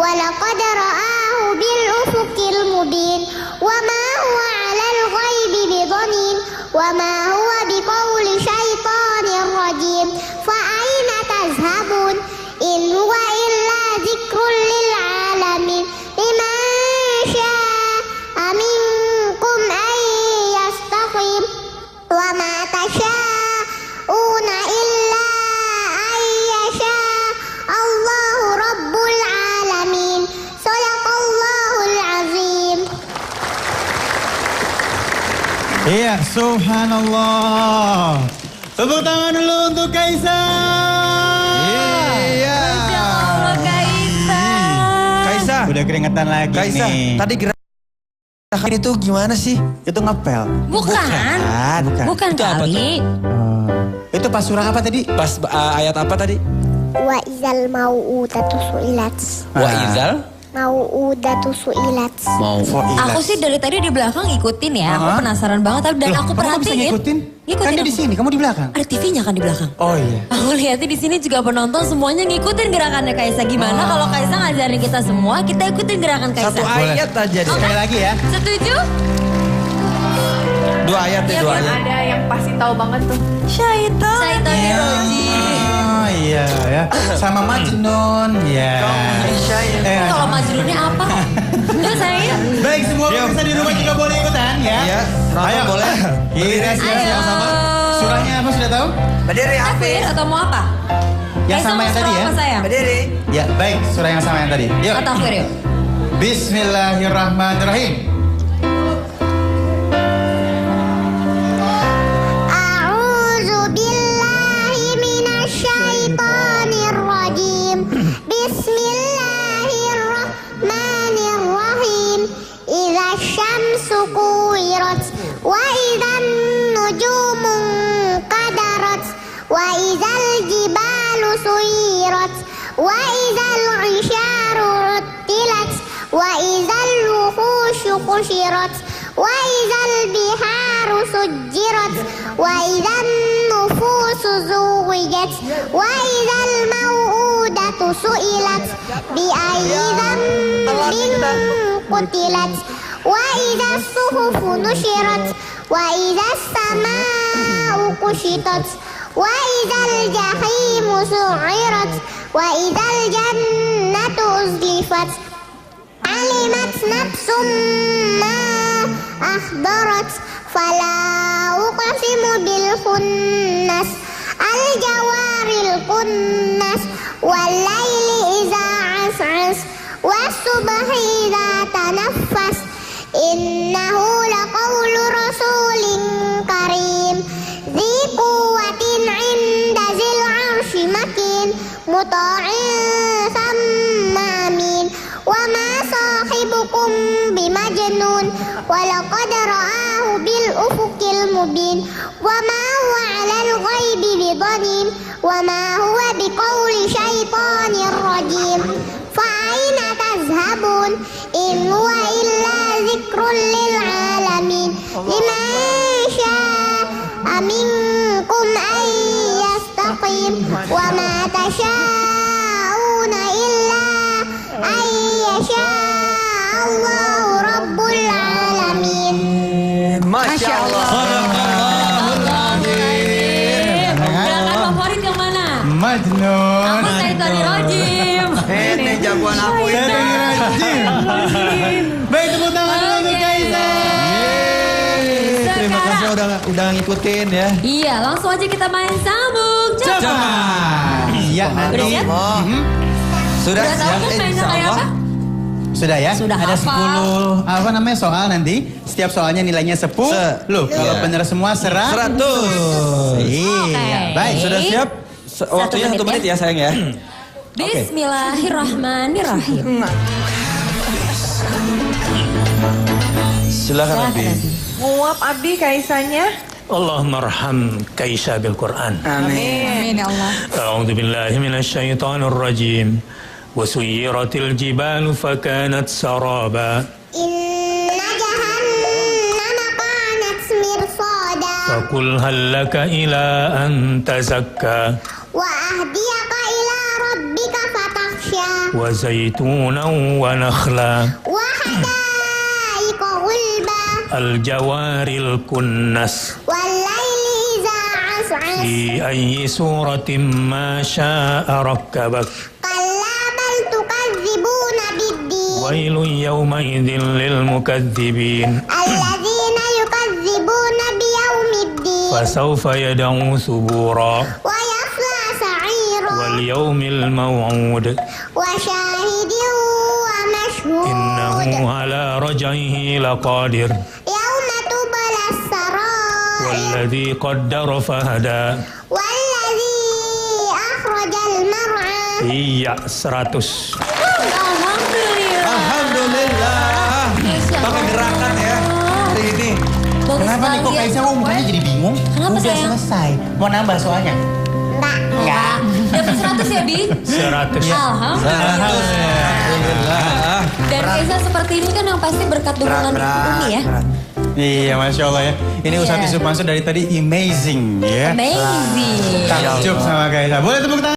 ولقد رآه بالأفق المبين وما هو على الغيب بضنين وما هو بقول شيطان رجيم فأين تذهبون إن هو إلا ذكر للعالمين لمن شاء منكم أن يستقيم وما تشاءون إلا أن يشاء الله رب العالمين صدق الله العظيم. Iya, subhanallah. Tepuk tangan dulu untuk Kaisa. Iya. Masya Allah, Kaisa. Kaisa. Udah keringetan lagi Kaisa, nih. tadi gerakan itu gimana sih? Itu ngepel. Bukan Itu apa kali. Itu pas surah apa tadi? Pas ayat apa tadi? Wa izal mau'udatu su'ilat. Wa izal Mau'udatu su'ilat. Aku sih dari tadi di belakang ngikutin ya. Aku penasaran banget dan aku Kamu bisa perhatiin. ngikutin? Kan dia di aku. sini, kamu di belakang. Ada TV-nya kan di belakang. Oh iya. Aku lihatnya di sini juga penonton semuanya ngikutin gerakannya Kaisa. Gimana kalau Kaisa ngajarin kita semua, kita ikutin gerakan Kaisa. satu ayat aja deh. Sekali lagi ya. Setuju? Dua ayat deh, dua ayat. Ada yang pasti tahu banget tuh. Syaitan Rojim. Oh iya ya. Sama Majnun. Ya. Kalau Majnunnya apa? Yuk saya. Baik, semua pemirsa di rumah juga boleh ikutan ya. Iya, Ayo boleh. Kita siap-siap sama. Surahnya apa sudah tahu? Berdiri, Takbir atau mau apa? Yang Kaisa sama mau yang tadi surah ya. apa saya? Berdiri. Ya, baik. Surah yang sama yang tadi. Yuk. Takbir yuk. Bismillahirrahmanirrahim. A'udzu billahi minasyaitonir rajim. Bismillahirrahmanirrahim. Idza syamsu kuwirat wa idzan nujumu qadarat wa idzal jibalu suyirat wa idzal 'isyaru ruttilat wa idzal wuhushu qushirat wa idzal biharu sujjirat wa idzan nufusu zuwijat wa idzal mau'udatu su'ilat bi ayyi dhanbin qutilat wa idzas suhufu nushirat wa idzas samaa'u kushitat wa idzal jahimu su'irat wa idzal jannatu uzlifat alimat nafsum ma ahdarat fala uqsimu bil khunnas al jawaril kunnas wal laili iza as'as was subhi idza tanaffas innahu laqawlu rasulin karim dzi quwwatin 'inda zil 'arsy makin muta'in thumma amin wa ma sahibukum bimajnun walaqad ra'ahu bil ufuqil mubin wa ma huwa 'alal ghaibi bidanin wa ma huwa biqauli syaitanir rajim fa aina tazhabun in huwa illa dzikrun lil alamin liman syaa minkum ay yastaqim wa ma tasyauna illa ay yasha Allahu rabbul alamin. Masya Allah. Gerakan favorit yang mana? Majnun. Aku Syaitan Rojim. Ini jagoan aku ini. Baik, tepuk tangan dulu untuk Kaisa. Terima kasih udah ngikutin ya. Iya, langsung aja kita main sambung cepat. Iya, nanti. Udah siap? Sudah Udah tahu siap, kan mainnya kayak apa? Sudah ya? Sudah Ada hafal. 10 apa namanya soal nanti. Setiap soalnya nilainya 10. Loh, kalau Iya. benar semua 100. 100. Iya, baik. Sudah siap? Waktunya 1 menit ya sayang ya. Bismillahirrahmanirrahim. Silakan Abi. Nguap Abi Kaisanya. اللهم ارحم كيشا بالقرآن Amin. Amin ya Allah. أعوذ بالله من الشيطان الرجيم وسيرت الجبال فكانت سرابا Inna jahannama kanat mirsada فقل هل لك إلى أن تزكى wa ahdiyaka ila rabbika fatakhsha وزيتونا ونخلا وحدائق غلبا الجوار الكنس والليل إذا عسعس في أي سورة ما شاء ركبك كلا بل تكذبون بالدين ويل يومئذ للمكذبين الذين يكذبون بيوم الدين فسوف يدعو ثبورا ويصلى سعيرا واليوم الموعود وشاهد ومشهود إنه على رجعه لقادر يوم تبلى السرائر والذي قدر فهدى والذي أخرج المرعى Iya 100. Alhamdulillah. Alhamdulillah. Masya Allah. Pakai gerakan ya. Hari ini. Bagus Kenapa nih kok sekali ya Kaisa kok mukanya jadi bingung? Kenapa, Udah sayang? selesai. Mau nambah soalnya? Enggak. Dapat 100 ya, Bi? 100. Alhamdulillah. Alhamdulillah. Dan Kaisa seperti ini kan yang pasti berkat dukungan Umi ya. Iya, Masya Allah ya. Ini Iya. Ustadz Yusuf Mansur dari tadi amazing ya. Amazing. Takjub sama Kaisa. Boleh tepuk tangan.